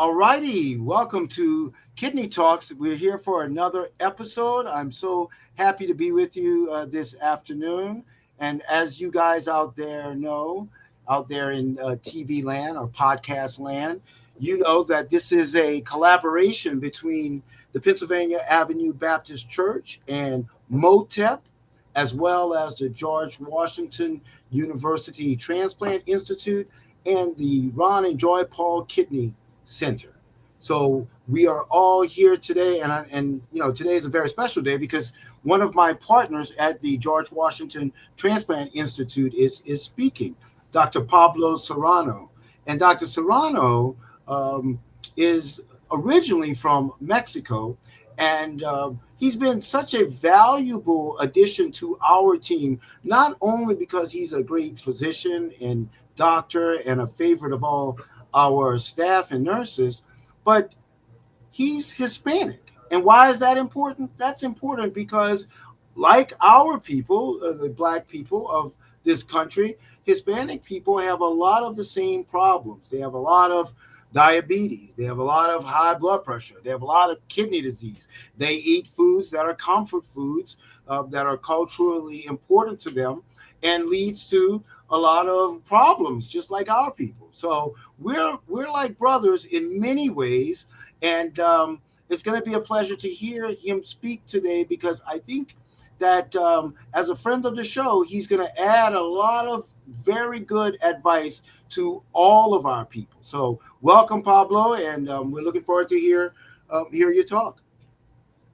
All righty, welcome to Kidney Talks. We're here for another episode. I'm so happy to be with you this afternoon. And as you guys out there know, out there in TV land or podcast land, you know that this is a collaboration between the Pennsylvania Avenue Baptist Church and MOTEP, as well as the George Washington University Transplant Institute and the Ron and Joy Paul Kidney Center. So we are all here today, and today is a very special day because one of my partners at the George Washington Transplant Institute is speaking, Dr. Pablo Serrano, and Dr. Serrano is originally from Mexico, and he's been such a valuable addition to our team, not only because he's a great physician and doctor and a favorite of all our staff and nurses, but he's Hispanic. And why is that important? That's important because, like our people, the black people of this country, Hispanic people have a lot of the same problems. They have a lot of diabetes. They have a lot of high blood pressure. They have a lot of kidney disease. They eat foods that are comfort foods that are culturally important to them and leads to a lot of problems, just like our people. So we're like brothers in many ways, and it's going to be a pleasure to hear him speak today because I think that as a friend of the show, he's going to add a lot of very good advice to all of our people. So welcome, Pablo, and we're looking forward to hear you talk.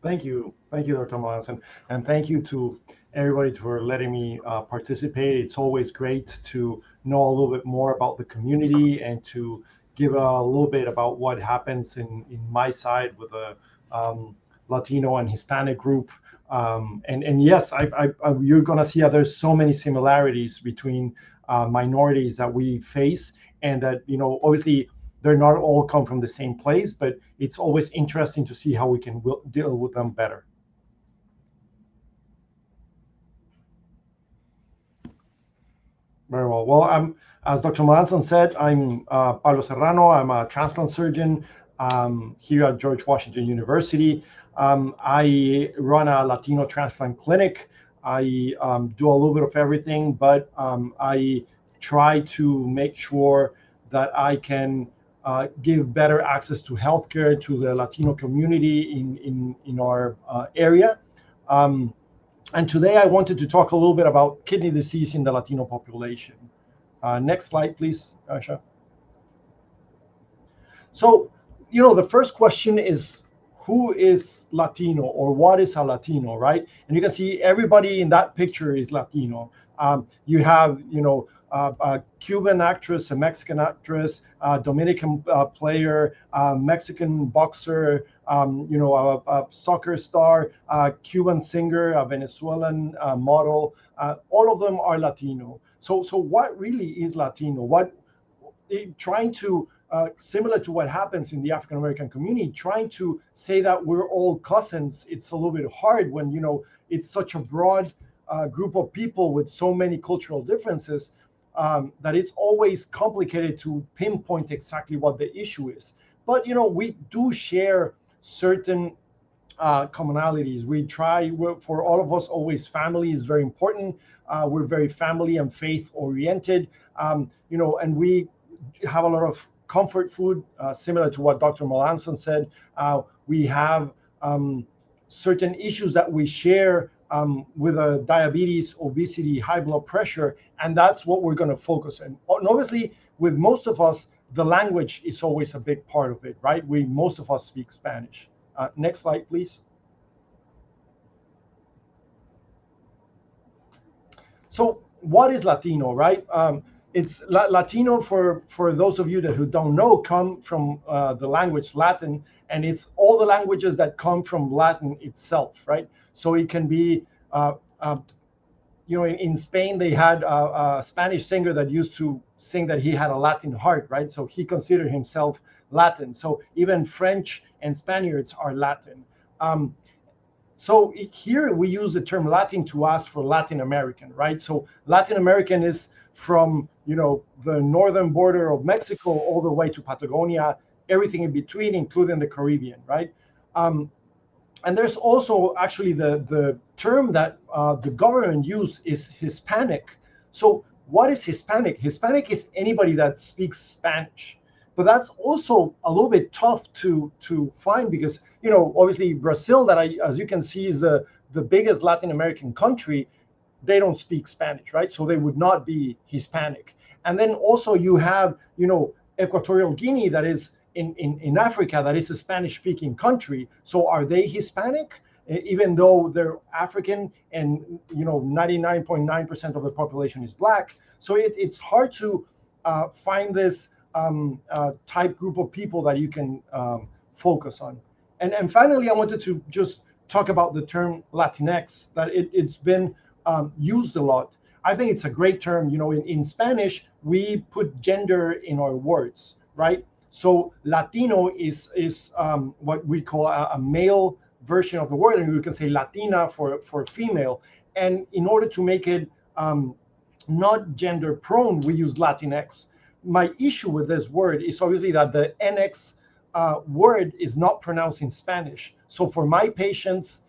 Thank you, Dr. Melanson, and thank you to everybody for letting me participate. It's always great to know a little bit more about the community and to give a little bit about what happens in my side with the Latino and Hispanic group. And yes, you're going to see that there's so many similarities between minorities that we face, and that obviously they're not all come from the same place, but it's always interesting to see how we can deal with them better. Very well. Well, as Dr. Melanson said, I'm Pablo Serrano. I'm a transplant surgeon here at George Washington University. I run a Latino transplant clinic. I do a little bit of everything, but I try to make sure that I can give better access to healthcare to the Latino community in our area. And today I wanted to talk a little bit about kidney disease in the Latino population. Next slide, please, Asha. So, the first question is, who is Latino, or what is a Latino, right? And you can see everybody in that picture is Latino. You have, a Cuban actress, a Mexican actress, a Dominican player, a Mexican boxer, a soccer star, a Cuban singer, a Venezuelan model. All of them are Latino. So what really is Latino? Trying to similar to what happens in the African American community, trying to say that we're all cousins, it's a little bit hard when it's such a broad group of people with so many cultural differences, that it's always complicated to pinpoint exactly what the issue is. But we do share certain commonalities. For all of us, always family is very important. We're very family and faith oriented, and we have a lot of comfort food, similar to what Dr. Melanson said. We have certain issues that we share with diabetes, obesity, high blood pressure, and that's what we're going to focus on. And obviously, with most of us, the language is always a big part of it, right? Most of us speak Spanish. Next slide, please. So what is Latino, right? It's Latino, for those of you who don't know, come from the language Latin, and it's all the languages that come from Latin itself, right? So it can be, in Spain, they had a Spanish singer that used to sing that he had a Latin heart, right? So he considered himself Latin. So even French and Spaniards are Latin. So here we use the term Latin to ask for Latin American, right? So Latin American is from, the northern border of Mexico all the way to Patagonia, everything in between, including the Caribbean, right? And there's also actually the term that the government use is Hispanic. So what is Hispanic? Hispanic is anybody that speaks Spanish. But that's also a little bit tough to find because, obviously Brazil, that as you can see, is the biggest Latin American country. They don't speak Spanish, right? So they would not be Hispanic. And then also you have, Equatorial Guinea, that is in Africa, that is a Spanish-speaking country. So are they Hispanic? Even though they're African and 99.9% of the population is Black. So it's hard to find this type group of people that you can focus on. And finally, I wanted to just talk about the term Latinx, that it's been used a lot. I think it's a great term. In Spanish, we put gender in our words, right? So Latino is what we call a male version of the word, and we can say Latina for female. And in order to make it not gender prone, we use Latinx. My issue with this word is obviously that the NX word is not pronounced in Spanish. So for my patients,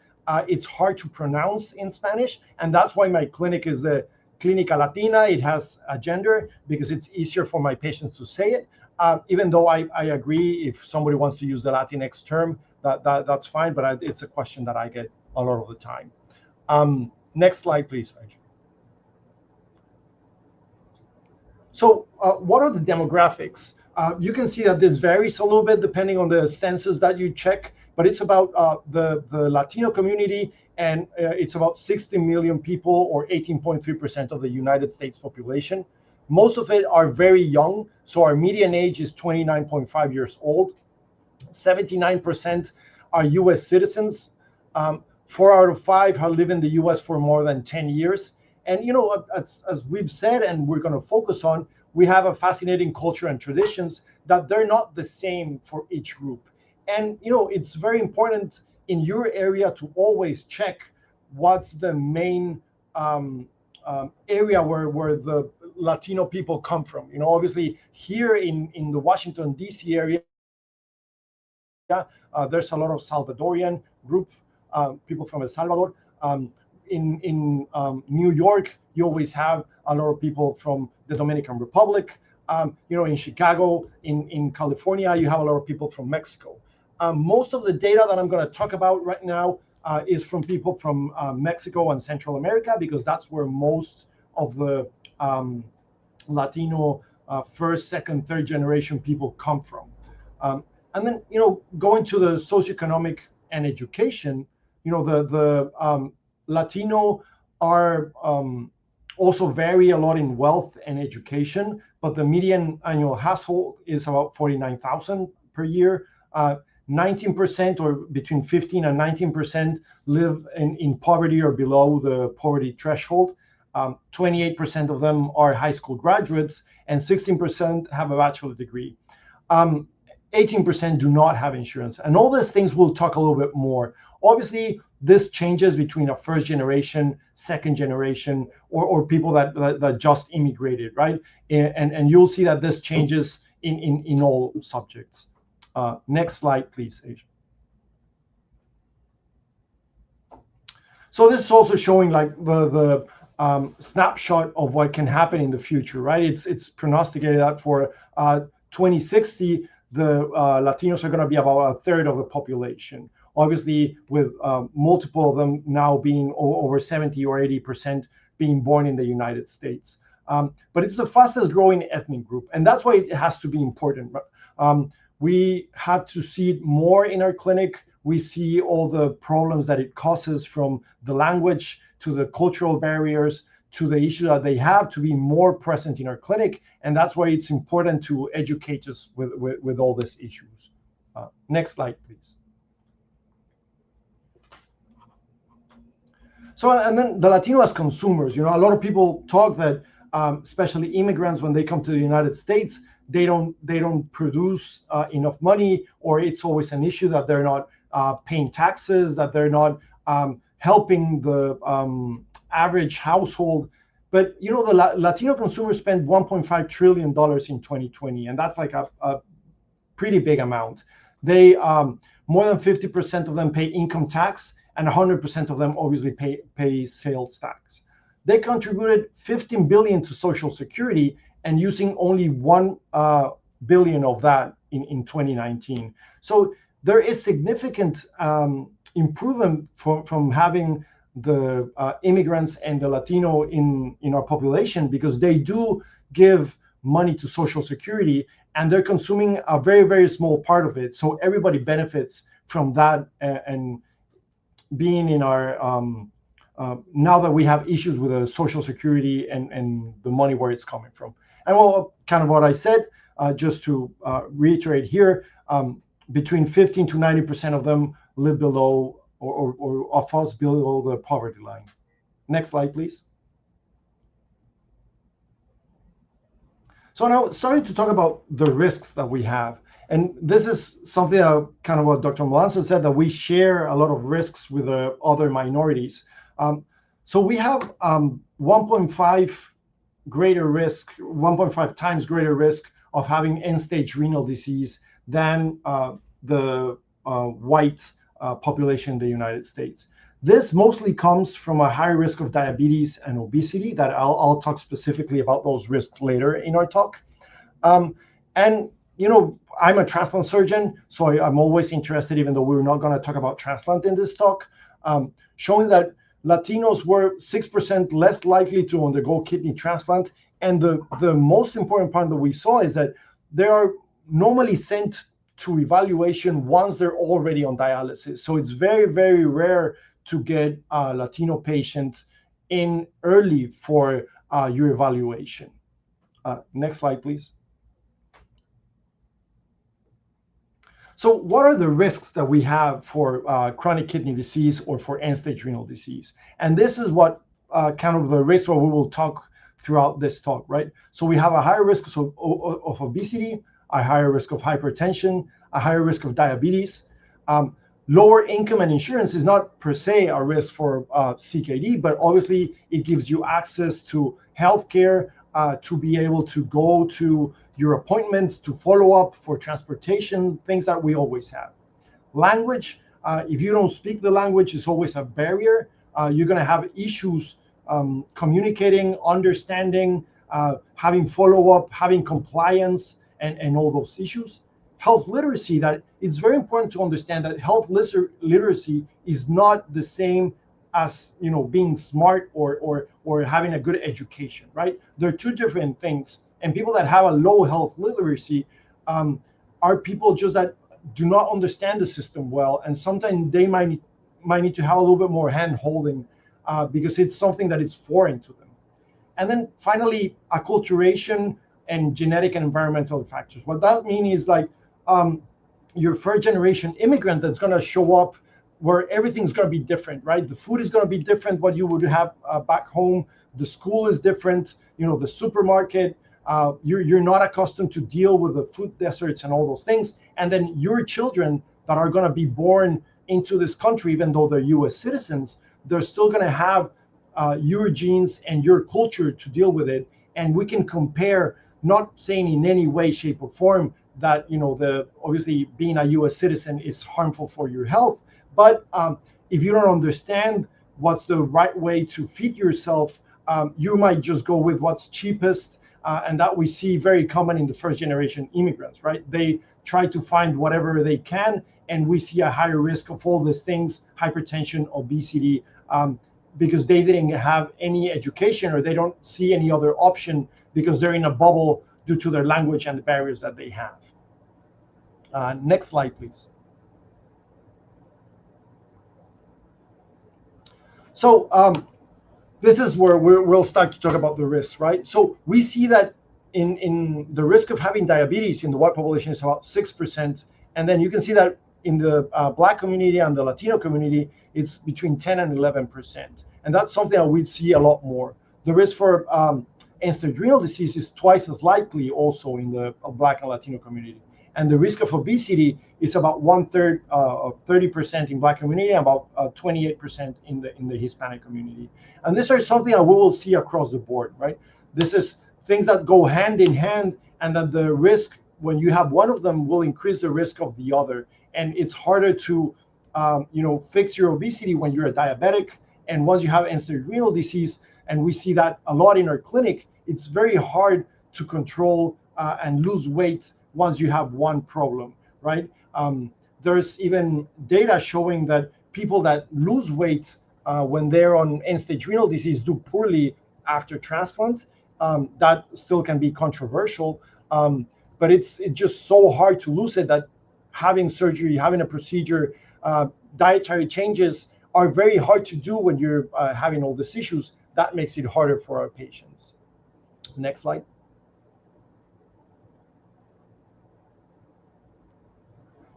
it's hard to pronounce in Spanish, and that's why my clinic is the Clínica Latina. It has a gender because it's easier for my patients to say it. Even though I agree, if somebody wants to use the Latinx term, that's fine, but it's a question that I get a lot of the time. Next slide, please. So what are the demographics? You can see that this varies a little bit depending on the census that you check, but it's about the Latino community, and it's about 60 million people, or 18.3% of the United States population. Most of it are very young, so our median age is 29.5 years old. 79% are U.S. citizens. 4 out of 5 have lived in the U.S. for more than 10 years. And, as we've said, and we're going to focus on, we have a fascinating culture and traditions that they're not the same for each group. And, it's very important in your area to always check what's the main area where the Latino people come from. Obviously here in the Washington, D.C. area, there's a lot of Salvadorian group, people from El Salvador. In New York, you always have a lot of people from the Dominican Republic. In Chicago, in California, you have a lot of people from Mexico. Most of the data that I'm going to talk about right now is from people from Mexico and Central America, because that's where most of the Latino first, second, third generation people come from. And then, going to the socioeconomic and education, the Latino are also vary a lot in wealth and education, but the median annual household is about $49,000 per year. 19%, or between 15 and 19%, live in poverty or below the poverty threshold. 28% of them are high school graduates, and 16% have a bachelor's degree. 18% do not have insurance. And all these things we'll talk a little bit more. Obviously, this changes between a first generation, second generation, or people that just immigrated, right? And you'll see that this changes in all subjects. Next slide, please, Asia. So this is also showing like the snapshot of what can happen in the future, right? It's prognosticated that for 2060, the Latinos are going to be about a third of the population. Obviously, with multiple of them now being over 70 or 80% being born in the United States. But it's the fastest growing ethnic group, and that's why it has to be important. We have to see it more in our clinic. We see all the problems that it causes, from the language to the cultural barriers to the issue that they have, to be more present in our clinic. And that's why it's important to educate us with all these issues. Next slide, please. So, and then the Latino as consumers, a lot of people talk that, especially immigrants, when they come to the United States, they don't produce enough money, or it's always an issue that they're not paying taxes, that they're not helping the average household. But the Latino consumers spent $1.5 trillion in 2020, and that's like a pretty big amount. They more than 50% of them pay income tax, and 100% of them obviously pay sales tax. They contributed 15 billion to Social Security, and using only 1 billion of that in 2019. So there is significant improvement from having the immigrants and the Latino in our population, because they do give money to Social Security, and they're consuming a very, very small part of it. So everybody benefits from that, and being in our now that we have issues with the Social Security and the money where it's coming from. And well, kind of what I said, just to reiterate here, between 15 to 90% of them live below or falls below the poverty line. Next slide, please. So now starting to talk about the risks that we have. And this is something kind of what Dr. Melanson said, that we share a lot of risks with other minorities. So we have 1.5 times greater risk of having end-stage renal disease than the white population in the United States. This mostly comes from a high risk of diabetes and obesity, that I'll talk specifically about those risks later in our talk. And, you know, I'm a transplant surgeon, so I'm always interested, even though we're not going to talk about transplant in this talk, showing that Latinos were 6% less likely to undergo kidney transplant. And the most important part that we saw is that they are normally sent to evaluation once they're already on dialysis. So it's very, very rare to get a Latino patient in early for your evaluation. Next slide, please. So what are the risks that we have for chronic kidney disease or for end-stage renal disease? And this is what kind of the risks where we will talk throughout this talk, right? So we have a higher risk of obesity, a higher risk of hypertension, a higher risk of diabetes. Lower income and insurance is not per se a risk for CKD, but obviously it gives you access to healthcare, to be able to go to your appointments, to follow up for transportation, things that we always have. Language, if you don't speak the language, is always a barrier. You're going to have issues communicating, understanding, having follow-up, having compliance, and all those issues. Health literacy, that it's very important to understand that health literacy is not the same as, you know, being smart or having a good education, right? They're two different things. And people that have a low health literacy are people just that do not understand the system well, and sometimes they might need to have a little bit more hand holding because it's something that is foreign to them. And then finally, acculturation and genetic and environmental factors. What that means is like your first generation immigrant that's going to show up where everything's going to be different, right? The food is going to be different, what you would have back home. The school is different, you know, the supermarket. You're not accustomed to deal with the food deserts and all those things. And then your children that are going to be born into this country, even though they're US citizens, they're still going to have your genes and your culture to deal with it. And we can compare, not saying in any way, shape, or form that, you know, obviously being a US citizen is harmful for your health. But if you don't understand what's the right way to feed yourself, you might just go with what's cheapest. And that we see very common in the first generation immigrants, right? They try to find whatever they can, and we see a higher risk of all these things, hypertension, obesity, because they didn't have any education, or they don't see any other option because they're in a bubble due to their language and the barriers that they have. Next slide, please. So this is where we'll start to talk about the risks, right? So we see that in the risk of having diabetes in the white population is about 6%. And then you can see that in the Black community and the Latino community, it's between 10 and 11%. And that's something that we see a lot more. The risk for end-stage renal disease is twice as likely also in the Black and Latino community. And the risk of obesity is about 1/3 of 30% in Black community, and about 28% in the Hispanic community. And these are something that we will see across the board, right? This is things that go hand in hand, and that the risk when you have one of them will increase the risk of the other, and it's harder to fix your obesity when you're a diabetic. And once you have end-stage renal disease, and we see that a lot in our clinic, it's very hard to control and lose weight once you have one problem, right? There's even data showing that people that lose weight when they're on end-stage renal disease do poorly after transplant. That still can be controversial, but it's just so hard to lose it that having surgery, having a procedure, dietary changes are very hard to do when you're having all these issues. That makes it harder for our patients. Next slide.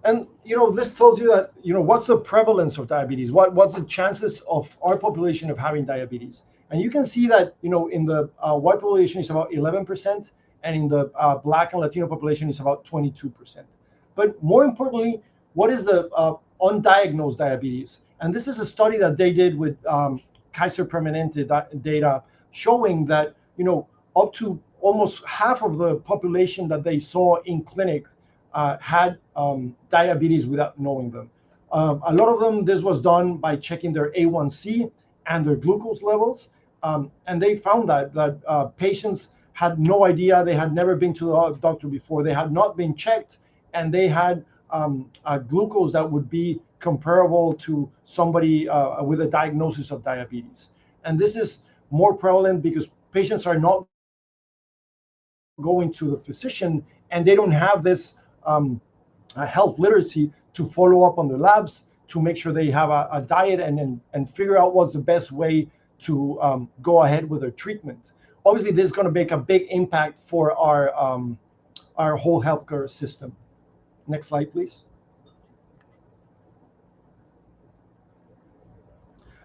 And this tells you that what's the prevalence of diabetes? What's the chances of our population of having diabetes? And you can see that in the white population is about 11%, and in the Black and Latino population is about 22%. But more importantly, what is the undiagnosed diabetes? And this is a study that they did with Kaiser Permanente data, showing that up to almost half of the population that they saw in clinic had diabetes without knowing them. A lot of them, this was done by checking their A1C and their glucose levels, and they found that patients had no idea. They had never been to the doctor before. They had not been checked, and they had a glucose that would be comparable to somebody with a diagnosis of diabetes. And this is more prevalent because patients are not going to the physician, and they don't have this health literacy to follow up on their labs, to make sure they have a diet and figure out what's the best way to go ahead with their treatment. Obviously, this is going to make a big impact for our whole healthcare system. Next slide, please.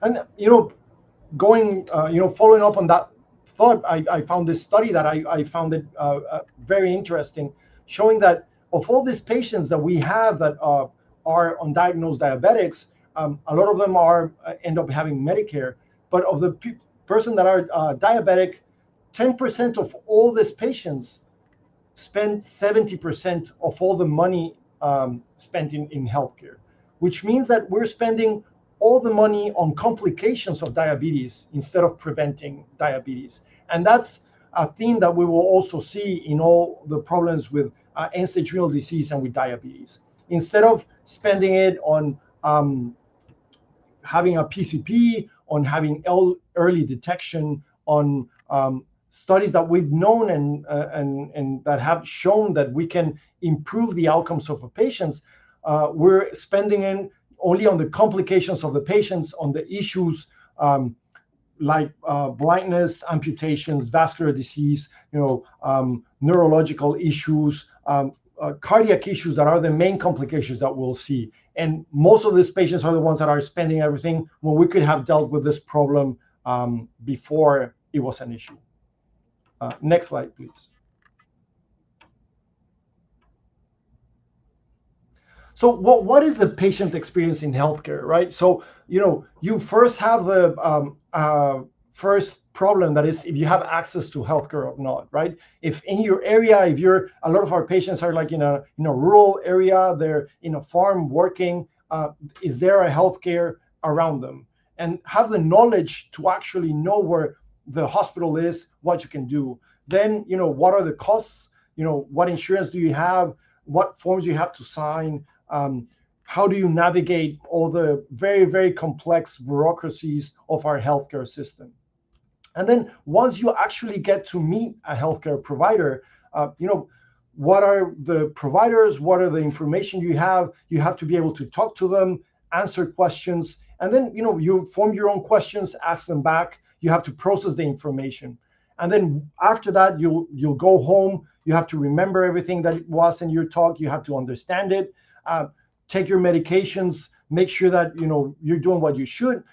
And going, following up on that thought, I found this study that I found it very interesting, showing that of all these patients that we have that are undiagnosed diabetics, a lot of them end up having Medicare. But of the person that are diabetic, 10% of all these patients spend 70% of all the money spent in healthcare, which means that we're spending all the money on complications of diabetes instead of preventing diabetes. And that's a theme that we will also see in all the problems with end-stage renal disease and with diabetes. Instead of spending it on having a PCP, on having early detection, on studies that we've known and that have shown that we can improve the outcomes of the patients, we're spending in only on the complications of the patients, on the issues like blindness, amputations, vascular disease, neurological issues, cardiac issues that are the main complications that we'll see. And most of these patients are the ones that are spending everything when we could have dealt with this problem before it was an issue. Next slide, please. So what is the patient experience in healthcare, right? So, you first have the first problem, that is if you have access to healthcare or not, right? If in your area, a lot of our patients are like in a rural area, they're in a farm working, is there a healthcare around them? And have the knowledge to actually know where the hospital is, what you can do. Then, what are the costs? What insurance do you have? What forms you have to sign? How do you navigate all the very, very complex bureaucracies of our healthcare system? And then once you actually get to meet a healthcare provider, what are the providers? What are the information you have? You have to be able to talk to them, answer questions, and then you form your own questions, ask them back. You have to process the information, and then after that, you'll go home. You have to remember everything that it was in your talk. You have to understand it. Take your medications, make sure that you're doing what you should,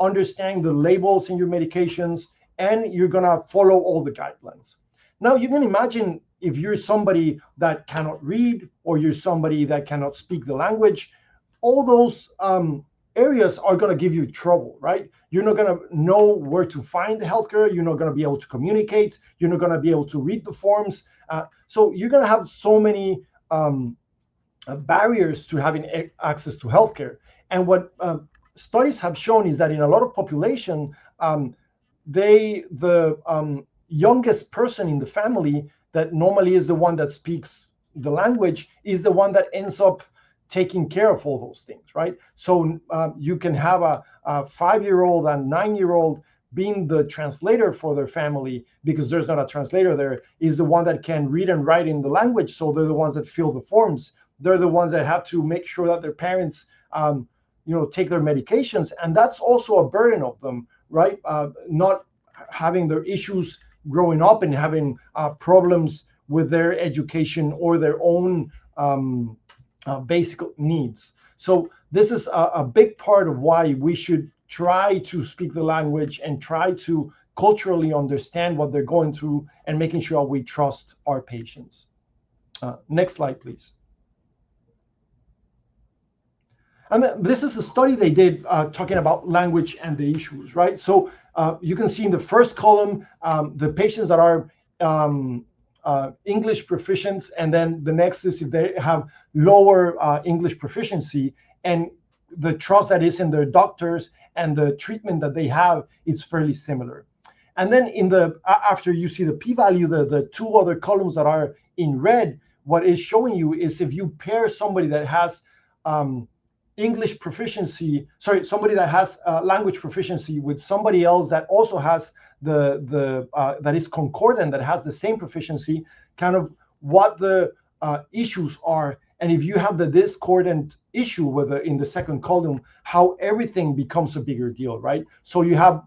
understand the labels in your medications, and you're gonna follow all the guidelines. Now you can imagine if you're somebody that cannot read, or you're somebody that cannot speak the language, all those areas are going to give you trouble, right? You're not going to know where to find the healthcare. You're not going to be able to communicate. You're not going to be able to read the forms. So you're going to have so many barriers to having access to healthcare. And what studies have shown is that in a lot of population, the youngest person in the family that normally is the one that speaks the language is the one that ends up taking care of all those things, right? So you can have a 5-year-old and 9-year-old being the translator for their family, because there's not a translator there, is the one that can read and write in the language. So they're the ones that fill the forms. They're the ones that have to make sure that their parents take their medications, and that's also a burden of them, right? Not having their issues growing up and having problems with their education or their own basic needs. So this is a big part of why we should try to speak the language and try to culturally understand what they're going through, and making sure we trust our patients. Next slide, please. And this is a study they did talking about language and the issues, right? So you can see in the first column the patients that are English proficient, and then the next is if they have lower English proficiency, and the trust that is in their doctors and the treatment that they have is fairly similar. And then in the after you see the p-value, the two other columns that are in red, what is showing you is if you pair somebody that has English proficiency, somebody that has language proficiency with somebody else that also has that is concordant, that has the same proficiency, kind of what the issues are. And if you have the discordant issue with in the second column, how everything becomes a bigger deal, right? So you have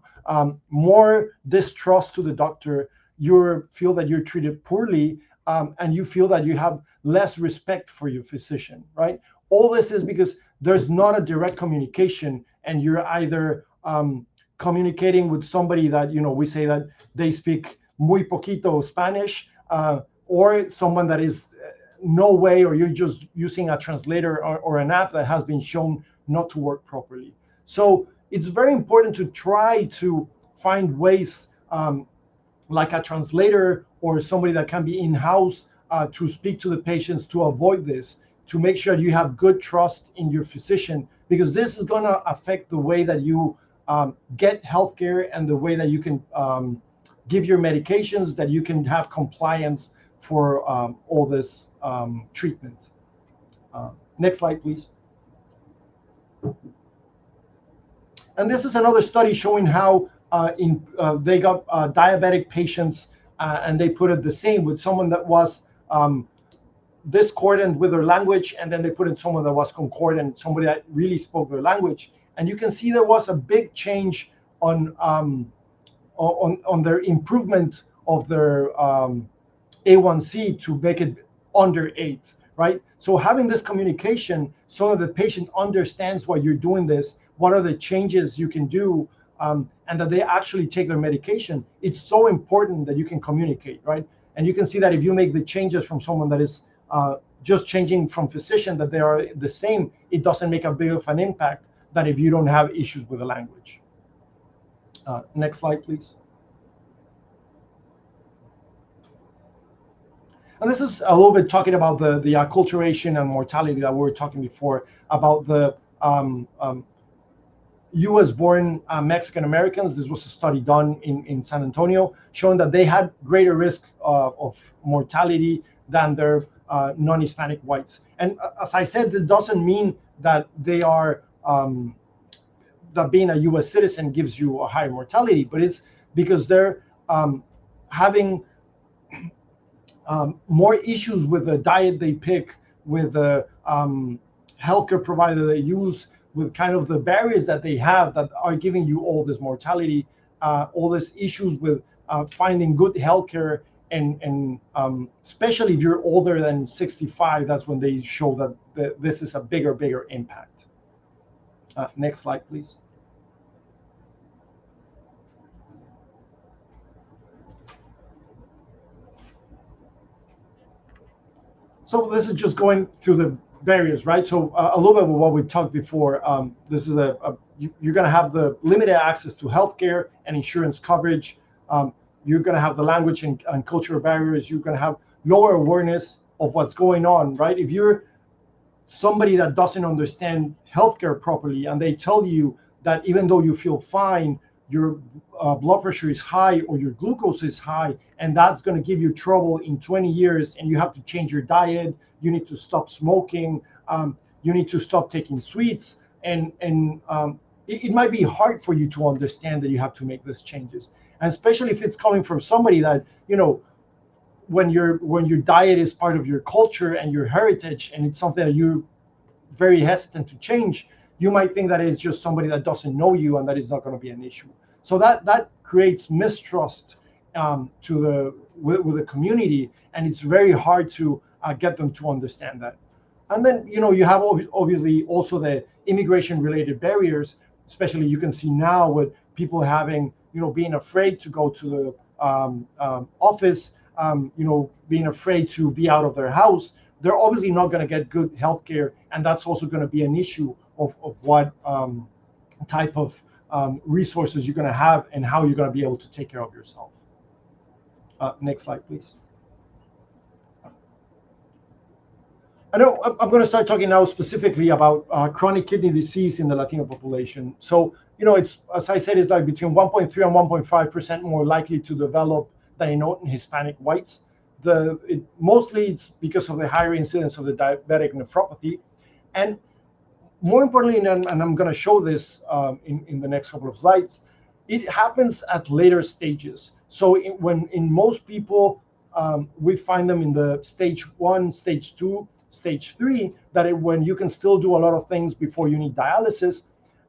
more distrust to the doctor, you feel that you're treated poorly, and you feel that you have less respect for your physician, right? All this is because there's not a direct communication, and you're either communicating with somebody that, we say that they speak muy poquito Spanish, or someone that is no way, or you're just using a translator or an app that has been shown not to work properly. So it's very important to try to find ways like a translator or somebody that can be in-house to speak to the patients, to avoid this, to make sure you have good trust in your physician, because this is going to affect the way that you get healthcare and the way that you can give your medications, that you can have compliance for all this treatment. Next slide, please. And this is another study showing how they got diabetic patients, and they put it the same with someone that was discordant with their language, and then they put in someone that was concordant, somebody that really spoke their language. And you can see there was a big change on their improvement of their A1C to make it under 8, right? So having this communication so that the patient understands why you're doing this, what are the changes you can do, and that they actually take their medication. It's so important that you can communicate, right? And you can see that if you make the changes from someone that is just changing from physician, that they are the same, it doesn't make a big of an impact than if you don't have issues with the language. Next slide, please. And this is a little bit talking about the acculturation and mortality that we were talking before about the US-born Mexican Americans. This was a study done in San Antonio showing that they had greater risk of mortality than their non-Hispanic whites. And as I said, that doesn't mean that they are that being a US citizen gives you a higher mortality, but it's because they're having more issues with the diet they pick, with the healthcare provider they use, with kind of the barriers that they have that are giving you all this mortality, all these issues with finding good healthcare, and especially if you're older than 65, that's when they show that this is a bigger impact. Next slide, please. So this is just going through barriers, right? So a little bit of what we talked before. This is you're going to have the limited access to healthcare and insurance coverage. You're going to have the language and cultural barriers. You're going to have lower awareness of what's going on, right? If you're somebody that doesn't understand healthcare properly and they tell you that even though you feel fine, your blood pressure is high or your glucose is high, and that's going to give you trouble in 20 years, and you have to change your diet, you need to stop smoking, you need to stop taking sweets, and it might be hard for you to understand that you have to make these changes, and especially if it's coming from somebody that, when your diet is part of your culture and your heritage, and it's something that you're very hesitant to change, you might think that it's just somebody that doesn't know you and that is not going to be an issue. So that creates mistrust with the community, and it's very hard to get them to understand that. And then you have obviously also the immigration related barriers, especially you can see now with people having being afraid to go to the office, being afraid to be out of their house. They're obviously not going to get good healthcare, and that's also going to be an issue of what type of resources you're going to have and how you're going to be able to take care of yourself. Next slide, please. I know I'm going to start talking now specifically about chronic kidney disease in the Latino population. So, it's, as I said, it's like between 1.3 and 1.5% more likely to develop than in Hispanic whites. Mostly it's because of the higher incidence of the diabetic nephropathy. And more importantly, and I'm going to show this in the next couple of slides, it happens at later stages. So when in most people, we find them in the stage 1, stage 2, stage 3, when you can still do a lot of things before you need dialysis.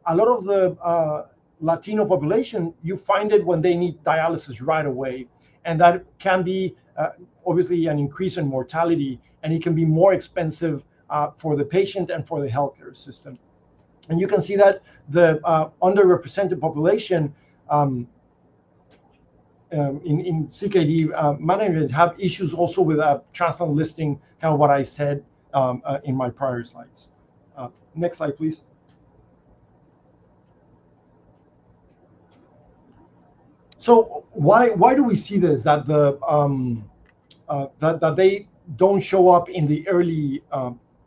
A lot of the Latino population, you find it when they need dialysis right away. And that can be obviously an increase in mortality, and it can be more expensive for the patient and for the healthcare system. And you can see that the underrepresented population in CKD management have issues also with transplant listing, kind of what I said in my prior slides. Next slide, please. So why do we see this, that that they don't show up in the early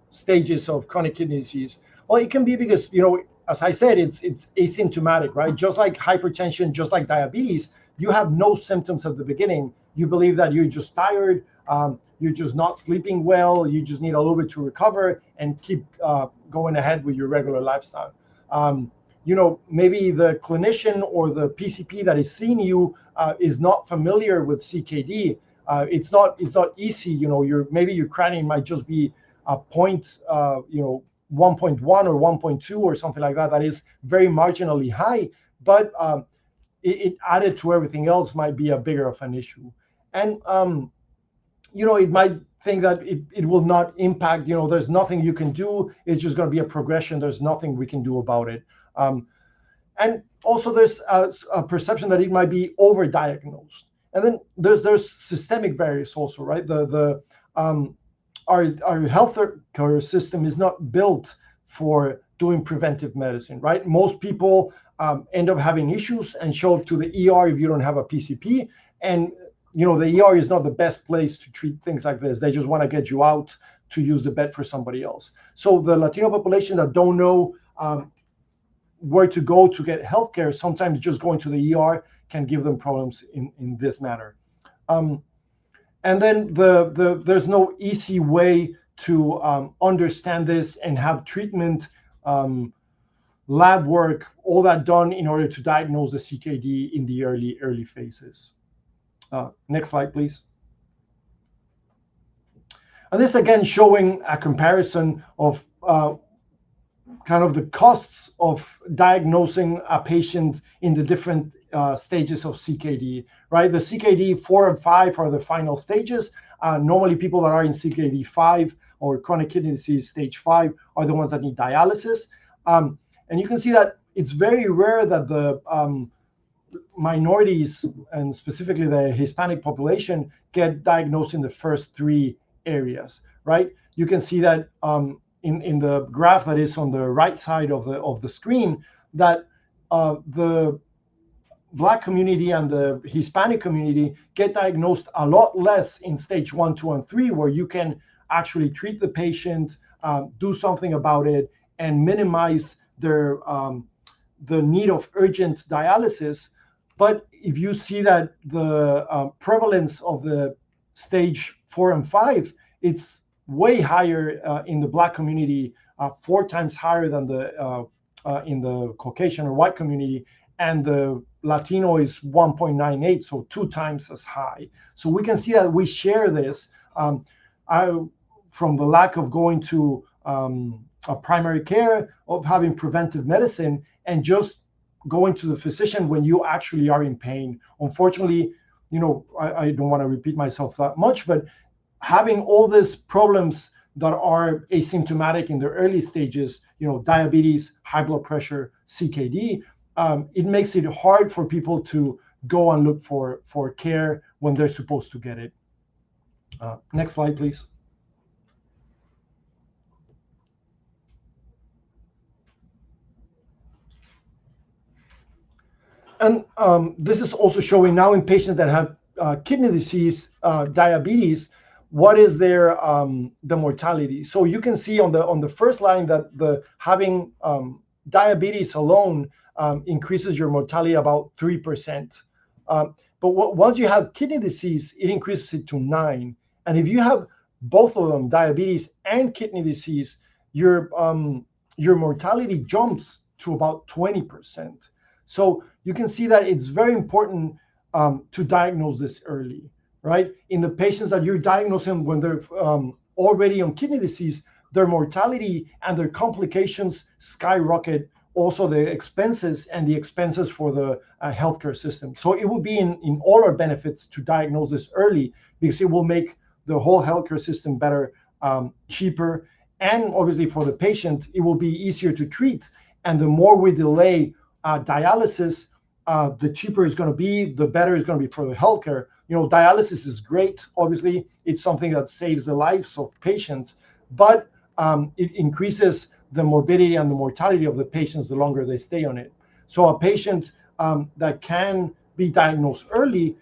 stages of chronic kidney disease? Well, it can be because, as I said, it's asymptomatic, right? Just like hypertension, just like diabetes, you have no symptoms at the beginning. You believe that you're just tired, you're just not sleeping well, you just need a little bit to recover and keep going ahead with your regular lifestyle. Maybe the clinician or the PCP that is seeing you is not familiar with CKD. It's not easy. Maybe your creatinine might just be a point, 1.1 or 1.2 or something like that. That is very marginally high, but it added to everything else might be a bigger of an issue. And it might think that it will not impact. There's nothing you can do. It's just going to be a progression. There's nothing we can do about it. And also there's a perception that it might be overdiagnosed. And then there's systemic barriers also, right? Our healthcare system is not built for doing preventive medicine, right? Most people end up having issues and show up to the ER if you don't have a PCP. And the ER is not the best place to treat things like this. They just want to get you out to use the bed for somebody else. So the Latino population that don't know where to go to get healthcare, sometimes just going to the ER can give them problems in this matter. And then there's no easy way to understand this and have treatment, lab work, all that done in order to diagnose the CKD in the early phases. Next slide, please. And this again showing a comparison of kind of the costs of diagnosing a patient in the different stages of CKD, right? The CKD 4 and 5 are the final stages. Normally people that are in CKD 5 or chronic kidney disease stage 5 are the ones that need dialysis. And you can see that it's very rare that the minorities, and specifically the Hispanic population, get diagnosed in the first 3 areas, right? You can see that in the graph that is on the right side of the screen, that the Black community and the Hispanic community get diagnosed a lot less in stage 1, 2, and 3, where you can actually treat the patient, do something about it, and minimize their the need of urgent dialysis. But if you see that the prevalence of the stage 4 and 5, it's way higher in the Black community, 4 times higher than the in the Caucasian or white community, and the Latino is 1.98, so 2 times as high. So we can see that we share this from the lack of going to a primary care, of having preventive medicine, and just going to the physician when you actually are in pain. Unfortunately, I don't want to repeat myself that much, but having all these problems that are asymptomatic in the early stages, diabetes, high blood pressure, CKD, it makes it hard for people to go and look for care when they're supposed to get it. Next slide, please. And this is also showing now in patients that have kidney disease, diabetes, what is their the mortality. So you can see on the first line that the having diabetes alone increases your mortality about 3%. But once you have kidney disease, it increases it to 9%. And if you have both of them, diabetes and kidney disease, your mortality jumps to about 20%. So you can see that it's very important to diagnose this early, right? In the patients that you're diagnosing when they're already on kidney disease, their mortality and their complications skyrocket. Also the expenses for the healthcare system. So it will be in all our benefits to diagnose this early, because it will make the whole healthcare system better, cheaper, and obviously for the patient, it will be easier to treat. And the more we delay dialysis, the cheaper it's going to be, the better it's going to be for the healthcare. Dialysis is great. Obviously, it's something that saves the lives of patients, but it increases the morbidity and the mortality of the patients the longer they stay on it. So a patient that can be diagnosed early,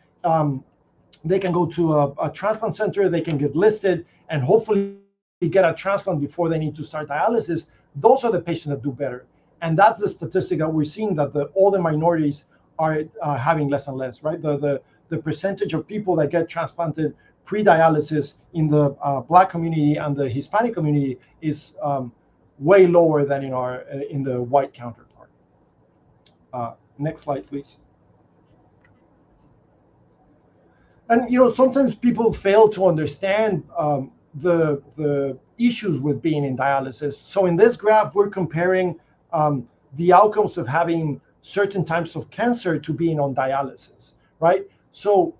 they can go to a transplant center, they can get listed, and hopefully get a transplant before they need to start dialysis. Those are the patients that do better. And that's the statistic that we're seeing, that all the minorities are having less and less, right? The percentage of people that get transplanted pre-dialysis in the Black community and the Hispanic community is way lower than in the white counterpart. Next slide, please. And sometimes people fail to understand the issues with being in dialysis. So in this graph, we're comparing the outcomes of having certain types of cancer to being on dialysis, right? So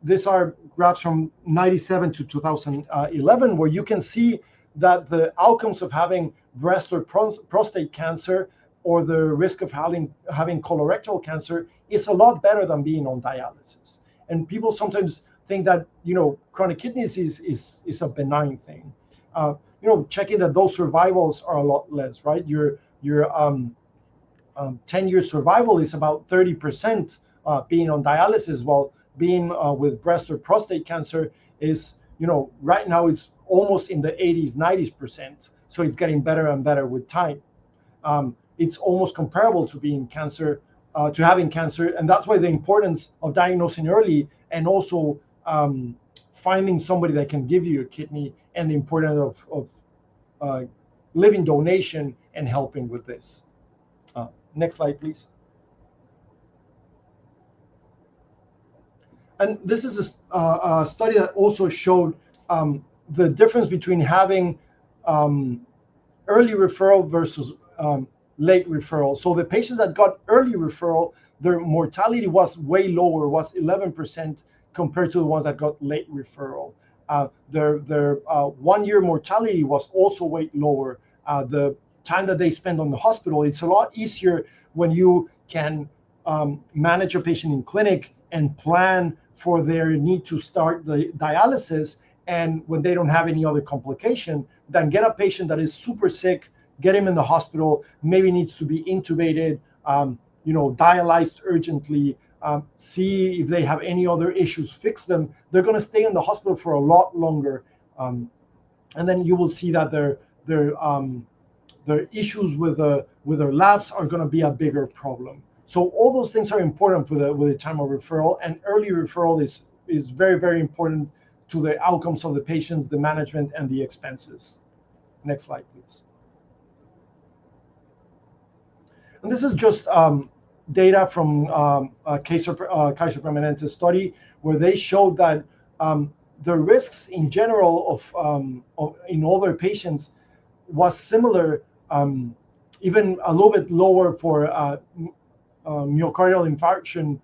these are graphs from 97 to 2011, where you can see that the outcomes of having breast or prostate cancer, or the risk of having colorectal cancer, is a lot better than being on dialysis. And people sometimes think that chronic kidney disease is a benign thing. Checking that those survivals are a lot less, right? Your 10-year survival is about 30% being on dialysis, while being with breast or prostate cancer is, right now it's almost in the 80s, 90%. So it's getting better and better with time. It's almost comparable to being cancer, to having cancer. And that's why the importance of diagnosing early, and also finding somebody that can give you a kidney, and the importance of living donation and helping with this. Next slide, please. And this is a study that also showed the difference between having early referral versus late referral. So the patients that got early referral, their mortality was way lower, was 11%, compared to the ones that got late referral. Their 1-year mortality was also way lower. The time that they spend on the hospital, it's a lot easier when you can manage a patient in clinic and plan for their need to start the dialysis, and when they don't have any other complication, than get a patient that is super sick, get him in the hospital, maybe needs to be intubated, dialyzed urgently, see if they have any other issues, fix them. They're going to stay in the hospital for a lot longer, and then you will see that their issues with their labs are going to be a bigger problem. So all those things are important with the time of referral, and early referral is very, very important to the outcomes of the patients, the management, and the expenses. Next slide, please. And this is just data from Kaiser Permanente study, where they showed that the risks in general in older patients was similar, even a little bit lower for myocardial infarction,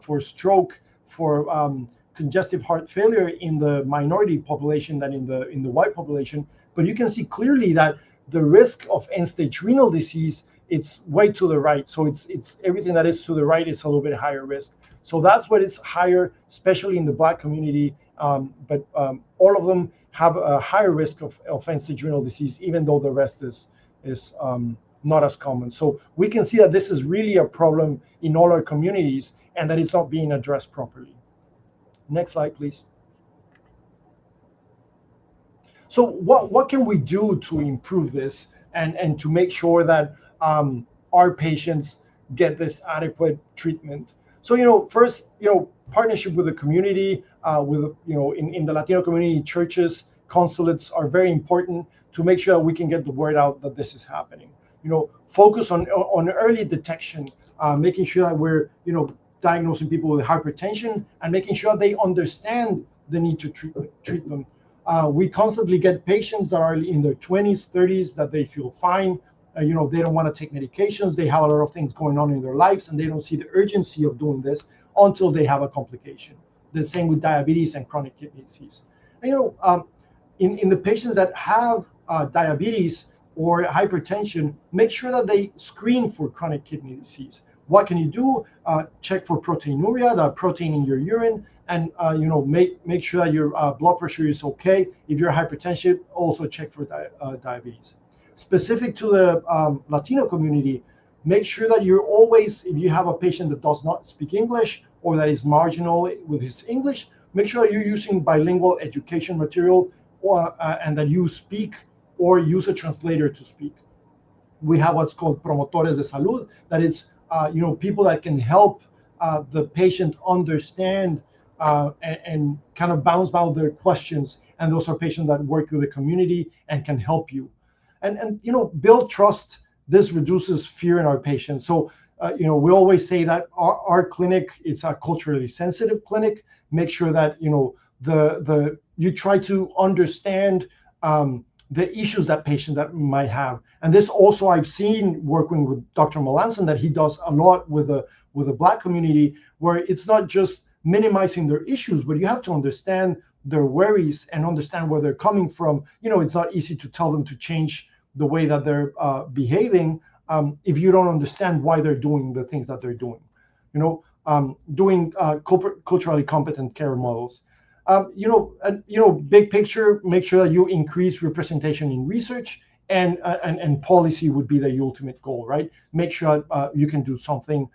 for stroke, for congestive heart failure in the minority population than in the white population. But you can see clearly that the risk of end-stage renal disease, it's way to the right. So it's everything that is to the right is a little bit higher risk. So that's what is higher, especially in the Black community. But all of them have a higher risk of end-stage renal disease, even though the rest is not as common. So we can see that this is really a problem in all our communities, and that it's not being addressed properly. Next slide, please. So what can we do to improve this and to make sure that our patients get this adequate treatment? So first, partnership with the community, in the Latino community, churches, consulates are very important to make sure that we can get the word out that this is happening. Focus on early detection, making sure that we're diagnosing people with hypertension and making sure they understand the need to treat them. We constantly get patients that are in their 20s, 30s, that they feel fine. They don't want to take medications. They have a lot of things going on in their lives, and they don't see the urgency of doing this until they have a complication. The same with diabetes and chronic kidney disease. And, in the patients that have diabetes or hypertension, make sure that they screen for chronic kidney disease. What can you do? Check for proteinuria, the protein in your urine, and make sure that your blood pressure is okay. If you're hypertensive, also check for diabetes. Specific to the Latino community, make sure that you're always, if you have a patient that does not speak English or that is marginal with his English, make sure you're using bilingual education material, and that you speak or use a translator to speak. We have what's called promotores de salud, that is people that can help the patient understand and kind of bounce out their questions, and those are patients that work with the community and can help you. And build trust. This reduces fear in our patients. So we always say that our clinic is a culturally sensitive clinic. Make sure that you try to understand the issues that patient that might have. And this also I've seen working with Dr. Melanson, that he does a lot with the Black community, where it's not just minimizing their issues, but you have to understand their worries and understand where they're coming from. It's not easy to tell them to change the way that they're behaving if you don't understand why they're doing the things that they're doing. Doing culturally competent care models. Big picture, make sure that you increase representation in research, and policy would be the ultimate goal, right? Make sure you can do something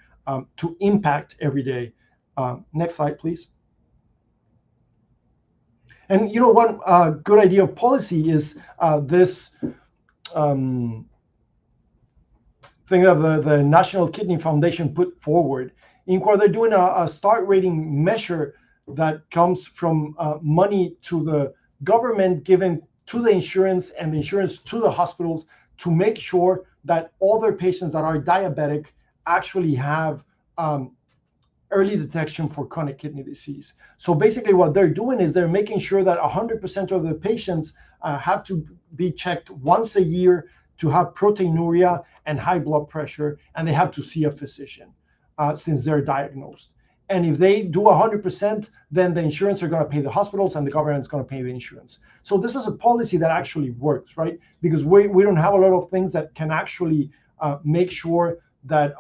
to impact every day. Next slide, please. And one good idea of policy is this thing that the National Kidney Foundation put forward, in where they're doing a start rating measure that comes from money to the government given to the insurance, and the insurance to the hospitals, to make sure that all their patients that are diabetic actually have early detection for chronic kidney disease. So basically what they're doing is they're making sure that 100% of the patients have to be checked once a year to have proteinuria and high blood pressure, and they have to see a physician since they're diagnosed. And if they do 100%, then the insurance are going to pay the hospitals, and the government's going to pay the insurance. So this is a policy that actually works, right? Because we don't have a lot of things that can actually make sure that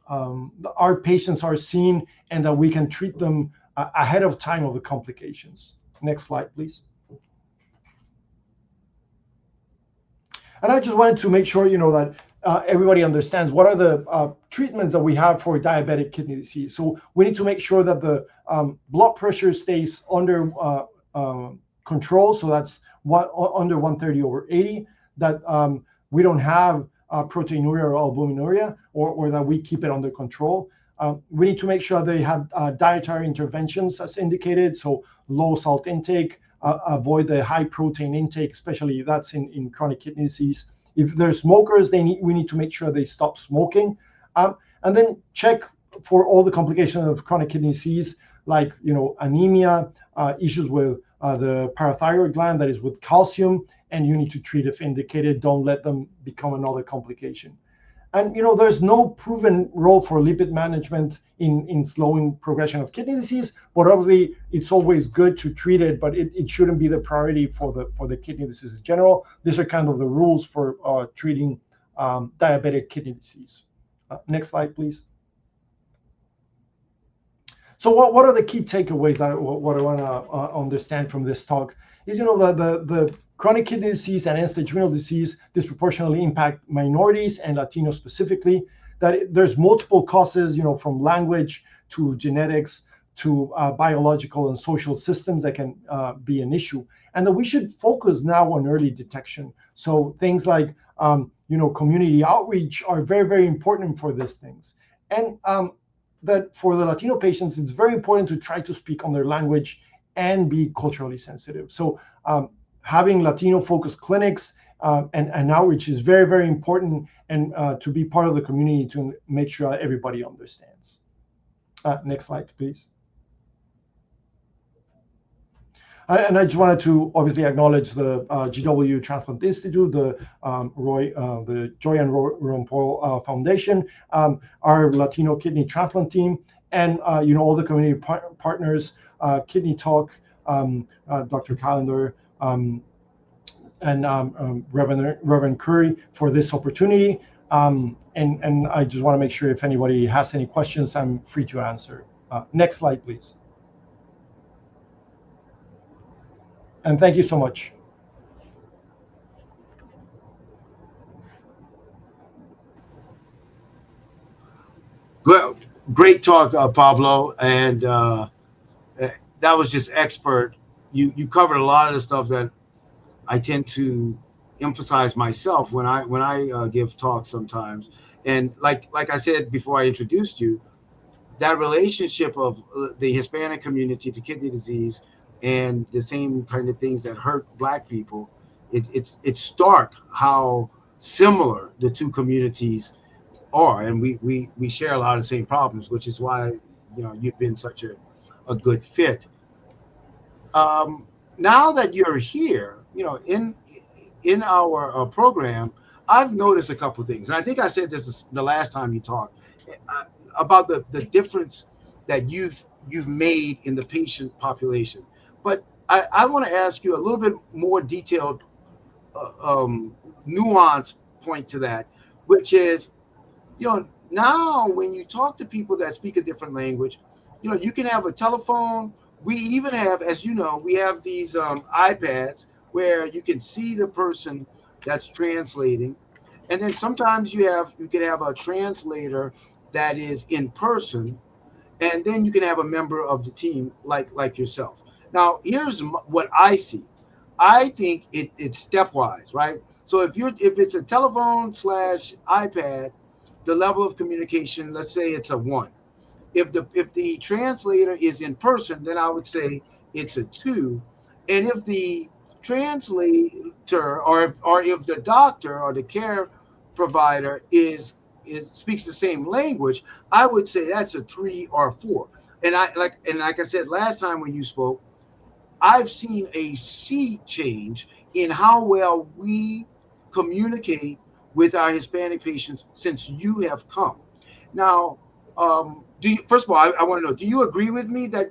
our patients are seen and that we can treat them ahead of time of the complications. Next slide, please. And I just wanted to make sure, that everybody understands what are the treatments that we have for diabetic kidney disease. So we need to make sure that the blood pressure stays under control. So that's under 130/80, that we don't have proteinuria or albuminuria, or that we keep it under control. We need to make sure they have dietary interventions as indicated, so low salt intake, avoid the high protein intake, especially that's in chronic kidney disease. If they're smokers, we need to make sure they stop smoking, and then check for all the complications of chronic kidney disease, like anemia, issues with the parathyroid gland, that is with calcium, and you need to treat if indicated. Don't let them become another complication. And there's no proven role for lipid management in slowing progression of kidney disease, but obviously it's always good to treat it, but it shouldn't be the priority for the kidney disease in general. These are kind of the rules for treating diabetic kidney disease. Next slide, please. So what are the key takeaways? What I want to understand from this talk is, the chronic kidney disease and end-stage renal disease disproportionately impact minorities and Latinos specifically. That there's multiple causes, from language to genetics to biological and social systems that can be an issue, and that we should focus now on early detection. So things like community outreach are very, very important for these things, and that for the Latino patients, it's very important to try to speak on their language and be culturally sensitive. So having Latino-focused clinics and outreach is very, very important, and to be part of the community to make sure everybody understands. Next slide, please. And I just wanted to obviously acknowledge the GW Transplant Institute, the Joy and Ron Paul Foundation, our Latino kidney transplant team, and all the community partners, Kidney Talk, Dr. Callender, and Reverend Curry for this opportunity. And I just want to make sure if anybody has any questions, I'm free to answer. Next slide, please. And thank you so much. Well, great talk, Pablo, and that was just expert. You covered a lot of the stuff that I tend to emphasize myself when I give talks sometimes. And like I said before I introduced you, that relationship of the Hispanic community to kidney disease and the same kind of things that hurt Black people, it's stark how similar the two communities are, and we share a lot of the same problems, which is why you've been such a good fit. Now that you're here, in our program, I've noticed a couple of things, and I think I said this the last time you talked about the difference that you've made in the patient population. But I want to ask you a little bit more detailed, nuance point to that, which is, now when you talk to people that speak a different language, you can have a telephone. We even have, as we have these iPads where you can see the person that's translating, and then sometimes you can have a translator that is in person, and then you can have a member of the team like yourself. Now, here's what I see. I think it's stepwise, right? So if it's a telephone / iPad, the level of communication, let's say it's a 1. If the translator is in person, then I would say it's a 2. And if the translator or if the doctor or the care provider speaks the same language, I would say that's a 3 or 4. And like I said last time when you spoke, I've seen a sea change in how well we communicate with our Hispanic patients since you have come. Now, first of all, I want to know, do you agree with me that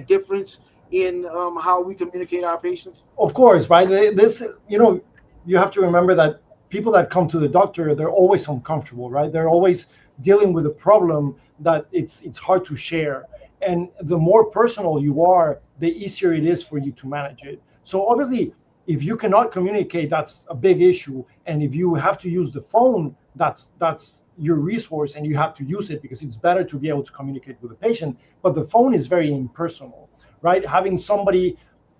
difference in how we communicate our patients? Of course, right? This, you have to remember that people that come to the doctor, they're always uncomfortable, right? They're always dealing with a problem that it's hard to share. And the more personal you are, the easier it is for you to manage it. So obviously, if you cannot communicate, that's a big issue. And if you have to use the phone, that's your resource, and you have to use it because it's better to be able to communicate with the patient. But the phone is very impersonal, right? Having somebody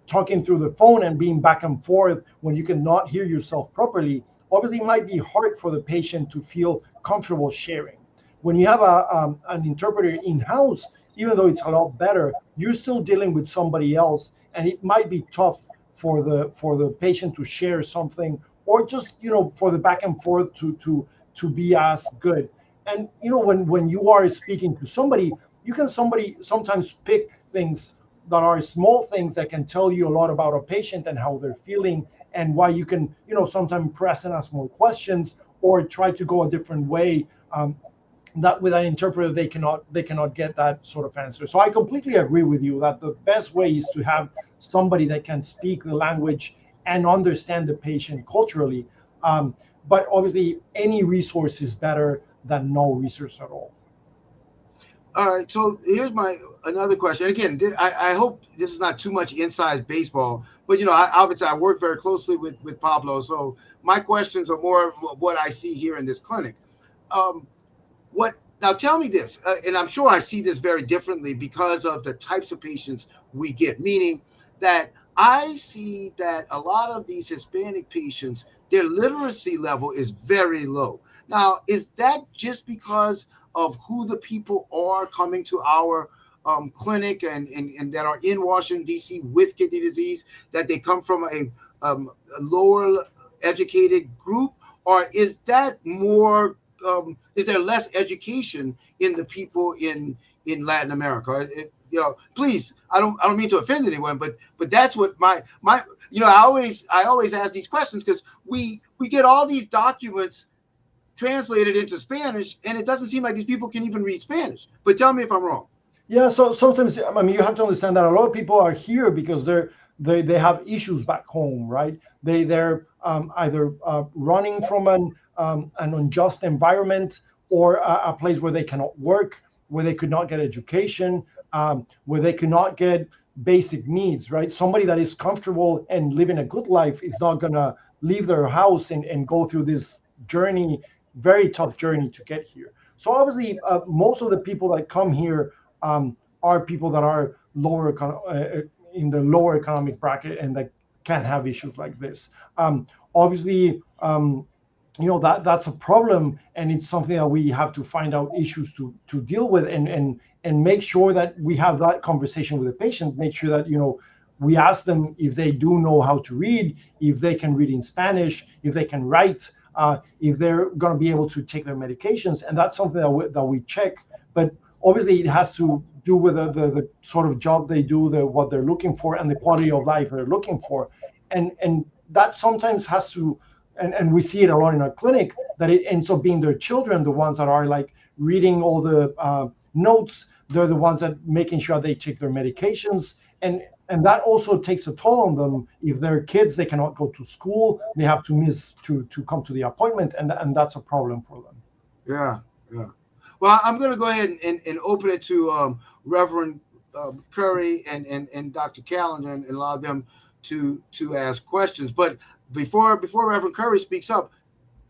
talking through the phone and being back and forth when you cannot hear yourself properly, obviously it might be hard for the patient to feel comfortable sharing. When you have an interpreter in-house, even though it's a lot better, you're still dealing with somebody else, and it might be tough for the patient to share something, or just for the back and forth to be as good. And when you are speaking to somebody, you can sometimes pick things that are small things that can tell you a lot about a patient and how they're feeling, and why you can sometimes press and ask more questions, or try to go a different way, that with an interpreter they cannot get that sort of answer. So I completely agree with you that the best way is to have somebody that can speak the language and understand the patient culturally. But obviously, any resource is better than no resource at all. All right, so here's my another question. Again, I hope this is not too much inside baseball, but obviously I work very closely with Pablo, so my questions are more of what I see here in this clinic. Um, what now? Tell me this, and I'm sure I see this very differently because of the types of patients we get. Meaning that I see that a lot of these Hispanic patients, their literacy level is very low. Now, is that just because of who the people are coming to our clinic and that are in Washington, D.C. with kidney disease, that they come from a lower educated group? Or is that more, is there less education in the people in Latin America? Please, I don't mean to offend anyone, but that's what my I always ask these questions because we get all these documents translated into Spanish, and it doesn't seem like these people can even read Spanish. But tell me if I'm wrong. Yeah, so sometimes, I mean, you have to understand that a lot of people are here because they have issues back home, right? They're either running from an unjust environment, or a place where they cannot work, where they could not get education, where they could not get basic needs, right? Somebody that is comfortable and living a good life is not gonna leave their house and go through this journey, very tough journey to get here. So obviously, most of the people that come here are people that are in the lower economic bracket, and that can have issues like this. Obviously, that's a problem, and it's something that we have to find out issues to deal with, and make sure that we have that conversation with the patient. Make sure that we ask them if they do know how to read, if they can read in Spanish, if they can write, if they're going to be able to take their medications, and that's something that we check. But obviously, it has to do with the sort of job they do, what they're looking for, and the quality of life they're looking for, and that sometimes has to, and we see it a lot in our clinic, that it ends up being their children, the ones that are like reading all the notes. They're the ones that making sure they take their medications, and that also takes a toll on them. If they're kids, they cannot go to school, they have to miss to come to the appointment, and that's a problem for them. Yeah. Well, I'm going to go ahead and open it to Reverend Curry and Dr. Callender, and allow them to ask questions. But before Reverend Curry speaks up,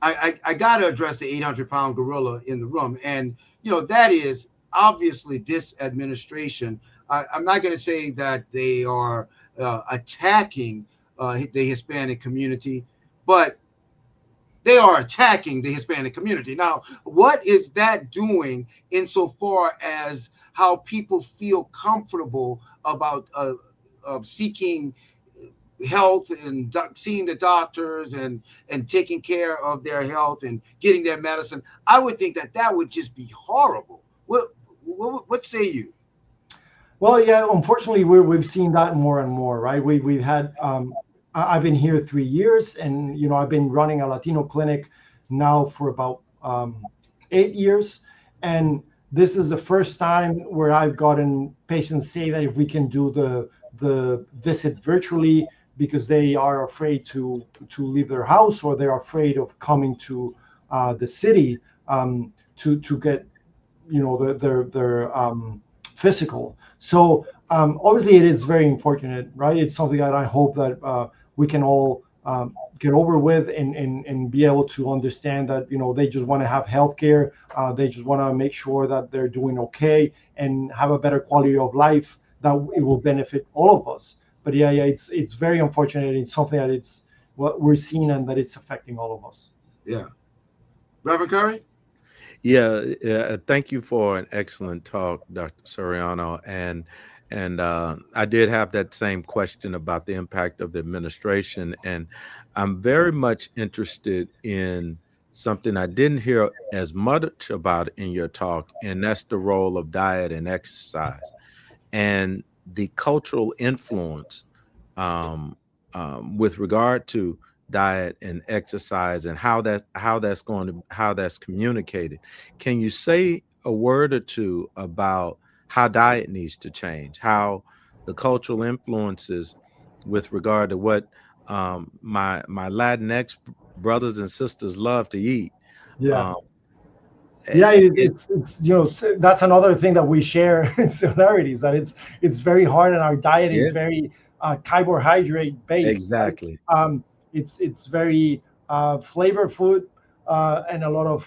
I got to address the 800-pound gorilla in the room, and that is obviously this administration. I'm not going to say that they are attacking the Hispanic community, but they are attacking the Hispanic community. Now, what is that doing insofar as how people feel comfortable about seeking health and seeing the doctors and taking care of their health and getting their medicine? I would think that would just be horrible. What say you? Well, yeah, unfortunately, we've seen that more and more, right? We've had. I've been here 3 years, and I've been running a Latino clinic now for about 8 years, and this is the first time where I've gotten patients say that if we can do the visit virtually, because they are afraid to leave their house, or they're afraid of coming to the city to get their physical. So obviously, it is very unfortunate, right? It's something that I hope that we can all get over with, and be able to understand that, they just want to have healthcare. They just want to make sure that they're doing okay and have a better quality of life, that it will benefit all of us. But yeah, it's very unfortunate. It's something that it's what we're seeing, and that it's affecting all of us. Yeah. Reverend Curry? Yeah, thank you for an excellent talk, Dr. Soriano. And I did have that same question about the impact of the administration, and I'm very much interested in something I didn't hear as much about in your talk, and that's the role of diet and exercise and the cultural influence um, with regard to diet and exercise and how that's communicated. Can you say a word or two about how diet needs to change, how the cultural influences with regard to what my Latinx brothers and sisters love to eat? Yeah. Um, Yeah, it, it's that's another thing that we share in similarities, that it's very hard, and our diet is yeah, very carbohydrate based, right? exactly. um it's very flavor food, and a lot of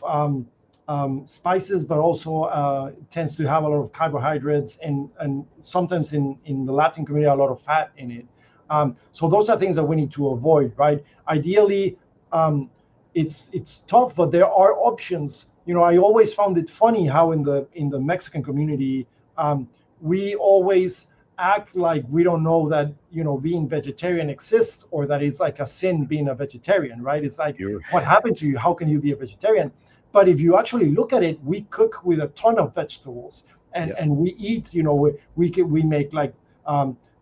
spices, but also tends to have a lot of carbohydrates, and sometimes in the Latin community, a lot of fat in it. So those are things that we need to avoid, right? Ideally, um, it's tough, but there are options. I always found it funny how in the Mexican community, we always act like we don't know that being vegetarian exists, or that it's like a sin being a vegetarian, right? It's like, You're what happened to you? How can you be a vegetarian? But if you actually look at it, we cook with a ton of vegetables, and yeah, and we eat. We make like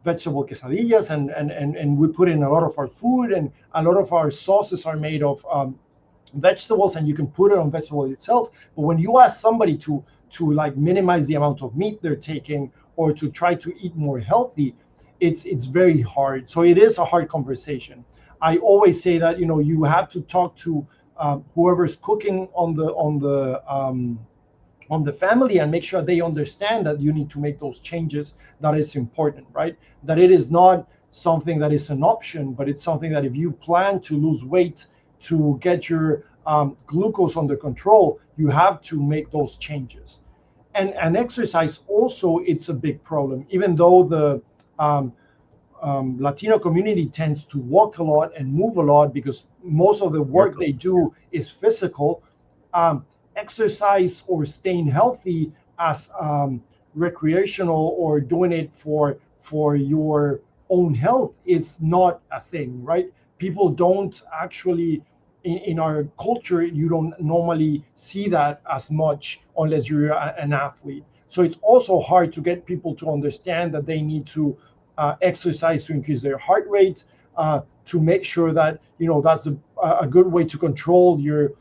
vegetable quesadillas, and we put in a lot of our food, and a lot of our sauces are made of vegetables, and you can put it on vegetable itself. But when you ask somebody to like minimize the amount of meat they're taking, or to try to eat more healthy, it's very hard. So it is a hard conversation. I always say that you have to talk to whoever's cooking on the family, and make sure they understand that you need to make those changes. That is important, right? That it is not something that is an option, but it's something that if you plan to lose weight, to get your glucose under control, you have to make those changes. And exercise also, it's a big problem, even though the um, Latino community tends to walk a lot and move a lot, because most of the work. work they do is physical. Exercise or staying healthy as recreational, or doing it for your own health, is not a thing, right? People don't actually, in our culture, you don't normally see that as much unless you're an athlete. So it's also hard to get people to understand that they need to exercise to increase their heart rate, to make sure that that's a good way to control your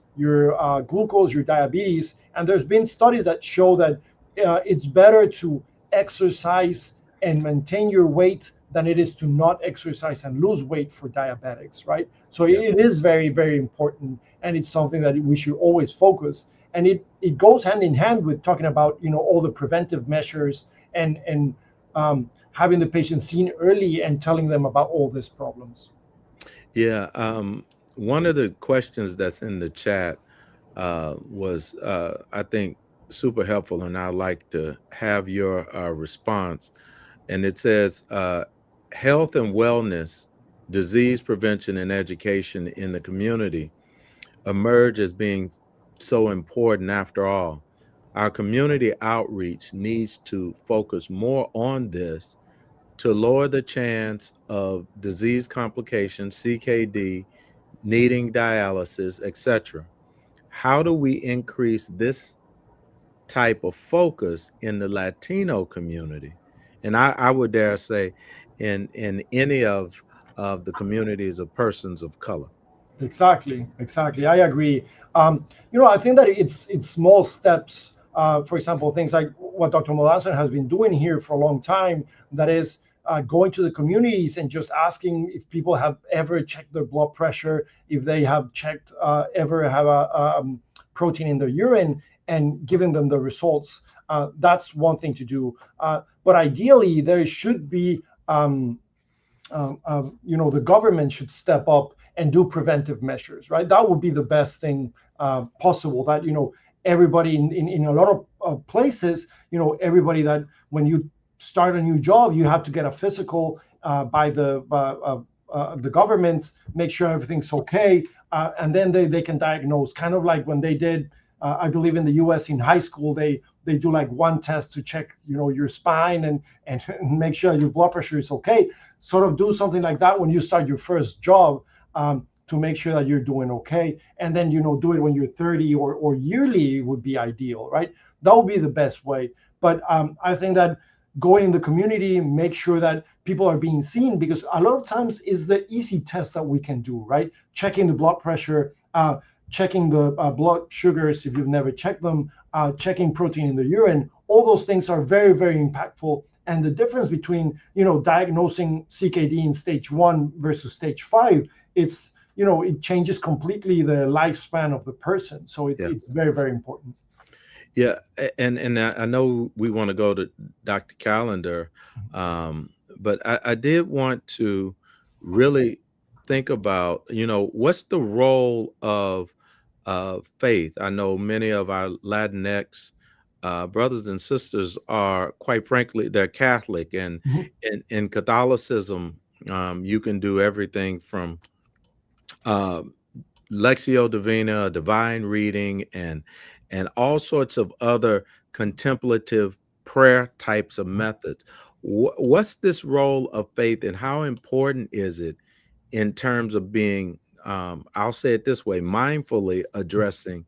glucose, your diabetes. And there's been studies that show that it's better to exercise and maintain your weight than it is to not exercise and lose weight for diabetics, right? So Yeah. it is very, very important, and it's something that we should always focus. And it goes hand in hand with talking about all the preventive measures, and having the patient seen early, and telling them about all these problems. Yeah, one of the questions that's in the chat was, I think, super helpful, and I'd like to have your response. And it says, health and wellness, disease prevention, and education in the community emerge as being so important after all. Our community outreach needs to focus more on this to lower the chance of disease complications, CKD, needing dialysis, etc. How do we increase this type of focus in the Latino community? And I would dare say in any of the communities of persons of color. Exactly. I agree. I think that it's small steps. For example, things like what Dr. Molanson has been doing here for a long time. That is going to the communities and just asking if people have ever checked their blood pressure, if they have checked ever have a protein in their urine, and giving them the results. That's one thing to do. But ideally, there should be the government should step up and do preventive measures, right? That would be the best thing possible. That everybody in a lot of places, everybody that when you start a new job, you have to get a physical by the government, make sure everything's okay, and then they can diagnose. Kind of like when they did, I believe in the U.S. in high school, they do like one test to check, your spine and make sure your blood pressure is okay. Sort of do something like that when you start your first job, to make sure that you're doing okay. And then, do it when you're 30 or yearly would be ideal, right? That would be the best way. But I think that going in the community, make sure that people are being seen, because a lot of times is the easy test that we can do, right? Checking the blood pressure, checking the blood sugars if you've never checked them, checking protein in the urine. All those things are very, very impactful. And the difference between, diagnosing CKD in stage 1 versus stage 5, it's, it changes completely the lifespan of the person. So it's very, very important. Yeah, and I know we want to go to Dr. Callender, but I did want to really think about, what's the role of faith? I know many of our Latinx brothers and sisters are, quite frankly, they're Catholic, and in Catholicism, you can do everything from Lectio Divina, divine reading, and all sorts of other contemplative prayer types of methods. What's this role of faith, and how important is it in terms of being, I'll say it this way, mindfully addressing,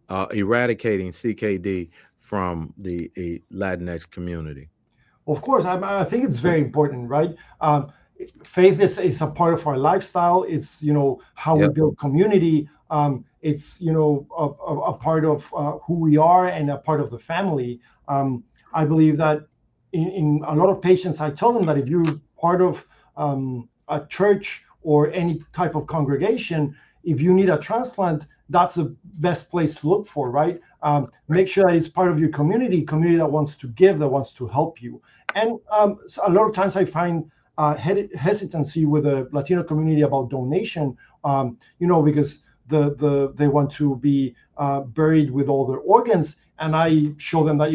eradicating CKD from the Latinx community? Of course, I think it's very important, right? Faith is a part of our lifestyle. It's, how we build community. It's, a part of who we are and a part of the family. I believe that in a lot of patients, I tell them that if you're part of a church or any type of congregation, if you need a transplant, that's the best place to look for, right? Make sure that it's part of your community that wants to give, that wants to help you. And so a lot of times I find hesitancy with the Latino community about donation, because they want to be buried with all their organs. And I show them that,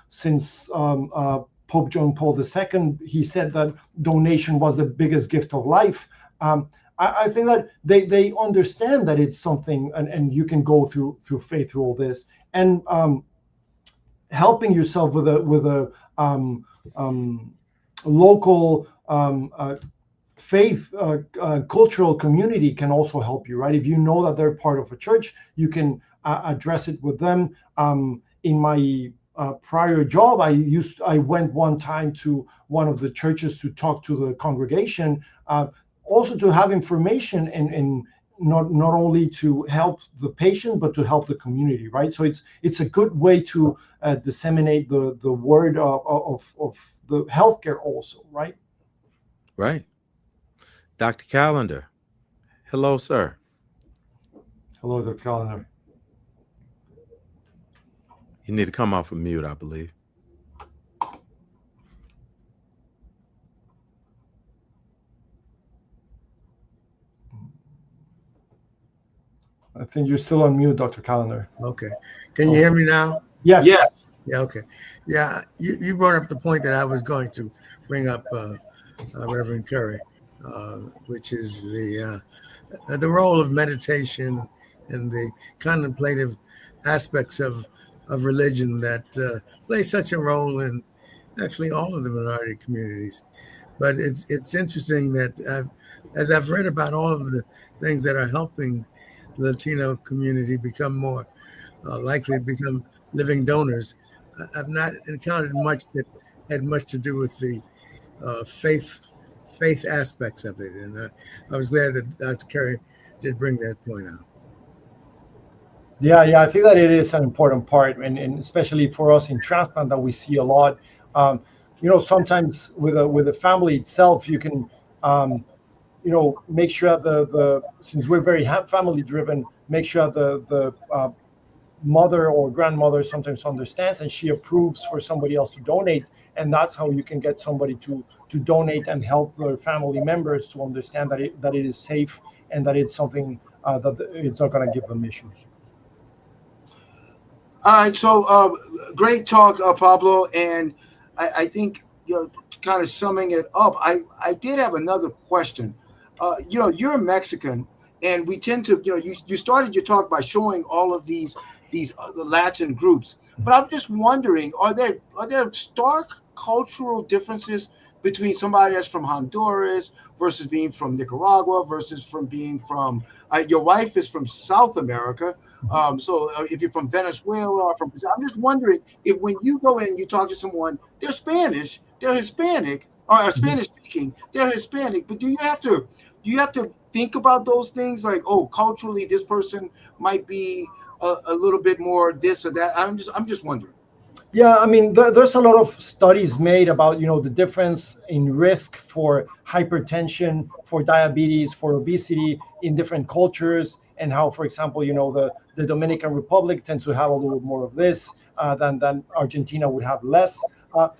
since Pope John Paul II, he said that donation was the biggest gift of life. I think that they understand that it's something, and you can go through faith through all this, and helping yourself with a local faith cultural community can also help you, right? If you know that they're part of a church, you can address it with them. In my prior job, I went one time to one of the churches to talk to the congregation, also to have information and not only to help the patient, but to help the community, right? So it's a good way to disseminate the word of the healthcare also, right? Right. Dr. Callender. Hello, sir. Hello, Dr. Callender. You need to come off of mute, I believe. I think you're still on mute, Dr. Callender. Okay. Can you hear me now? Yes. Yeah. Yeah, okay. Yeah, you brought up the point that I was going to bring up, Reverend Curry, which is the role of meditation and the contemplative aspects of religion that play such a role in actually all of the minority communities. But it's interesting that as I've read about all of the things that are helping the Latino community become more likely to become living donors, I've not encountered much that had much to do with the faith aspects of it. And I was glad that Dr. Curry did bring that point out. Yeah, I think that it is an important part, and especially for us in transplant that we see a lot. Sometimes with the family itself, you can, make sure the since we're very family driven, make sure the mother or grandmother sometimes understands and she approves for somebody else to donate. and that's how you can get somebody to donate and help their family members to understand that it is safe and that it's something that it's not going to give them issues. All right, so great talk, Pablo, and I think kind of summing it up. I did have another question. You're Mexican, and we tend to you started your talk by showing all of these Latin groups, but I'm just wondering, are there stark cultural differences between somebody that's from Honduras versus being from Nicaragua versus from being from your wife is from South America. So if you're from Venezuela or from, I'm just wondering if when you go in, you talk to someone, they're Spanish, they're Hispanic, or are Spanish speaking, they're Hispanic, but do you have to think about those things like, oh, culturally this person might be a little bit more this or that? I'm just wondering. Yeah, I mean, there's a lot of studies made about, the difference in risk for hypertension, for diabetes, for obesity in different cultures, and how, for example, the Dominican Republic tends to have a little more of this than Argentina would have less.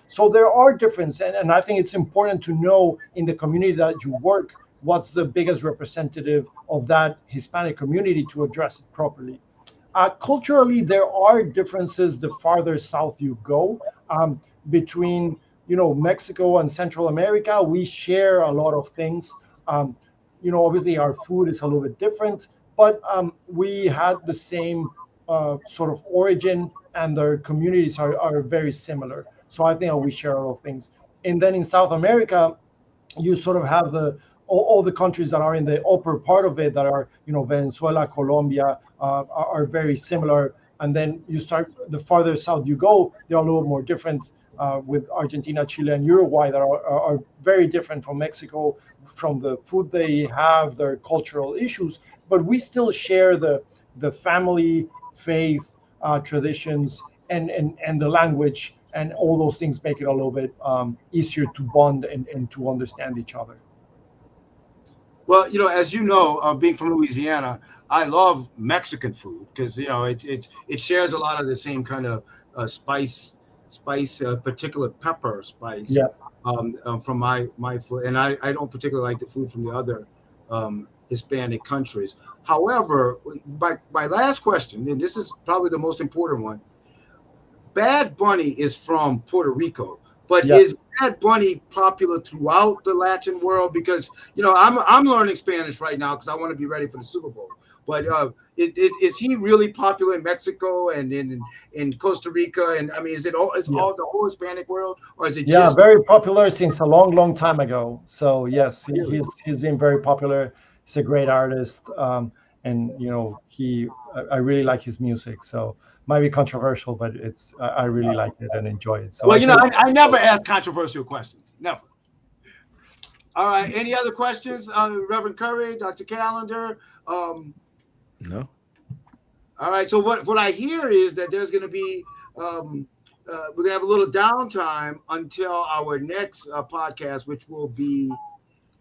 So there are differences, and I think it's important to know in the community that you work, what's the biggest representative of that Hispanic community to address it properly. Culturally, there are differences the farther south you go. Between Mexico and Central America, we share a lot of things. Obviously our food is a little bit different, but we had the same sort of origin, and their communities are very similar. So I think we share a lot of things. And then in South America, you sort of have all the countries that are in the upper part of it that are, Venezuela, Colombia, are very similar. And then you start, the farther south you go, they're a little more different with Argentina, Chile, and Uruguay that are very different from Mexico, from the food they have, their cultural issues. But we still share the family, faith, traditions, and the language, and all those things make it a little bit easier to bond and to understand each other. Well, as you know, being from Louisiana, I love Mexican food because it shares a lot of the same kind of spice, particular pepper spice. Yeah. From my food, and I don't particularly like the food from the other Hispanic countries. However, my last question, and this is probably the most important one. Bad Bunny is from Puerto Rico. But Yeah. Is Bad Bunny popular throughout the Latin world? Because I'm learning Spanish right now because I want to be ready for the Super Bowl. But is he really popular in Mexico and in Costa Rica? And I mean, is it all Yes. all the whole Hispanic world, or is it Yeah, just very popular since a long time ago. So yes, he's been very popular. He's a great artist, and I really like his music. So might be controversial, but I really like it and enjoy it. So Well, I never ask controversial questions. Never. All right. Any other questions, Reverend Curry, Dr. Callender? No. All right. So what I hear is that there's going to be we're going to have a little downtime until our next podcast, which will be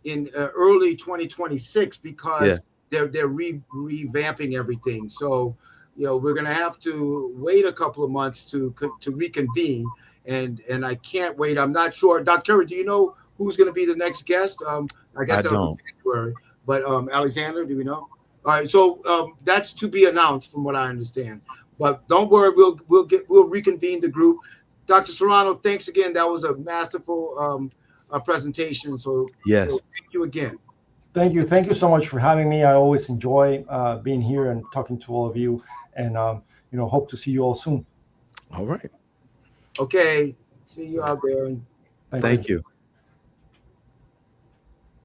in early 2026 because they're revamping everything. So we're going to have to wait a couple of months to reconvene, and I can't wait. I'm not sure. Dr. Curry, do you know who's going to be the next guest? I guess that'll be January. But Alexander, do we know? All right, so that's to be announced, from what I understand. But don't worry, we'll reconvene the group. Dr. Serrano, thanks again. That was a masterful presentation. So yes, so thank you again. Thank you so much for having me. I always enjoy being here and talking to all of you, and hope to see you all soon. All right. Okay, see you out there. Thank you. Thank you.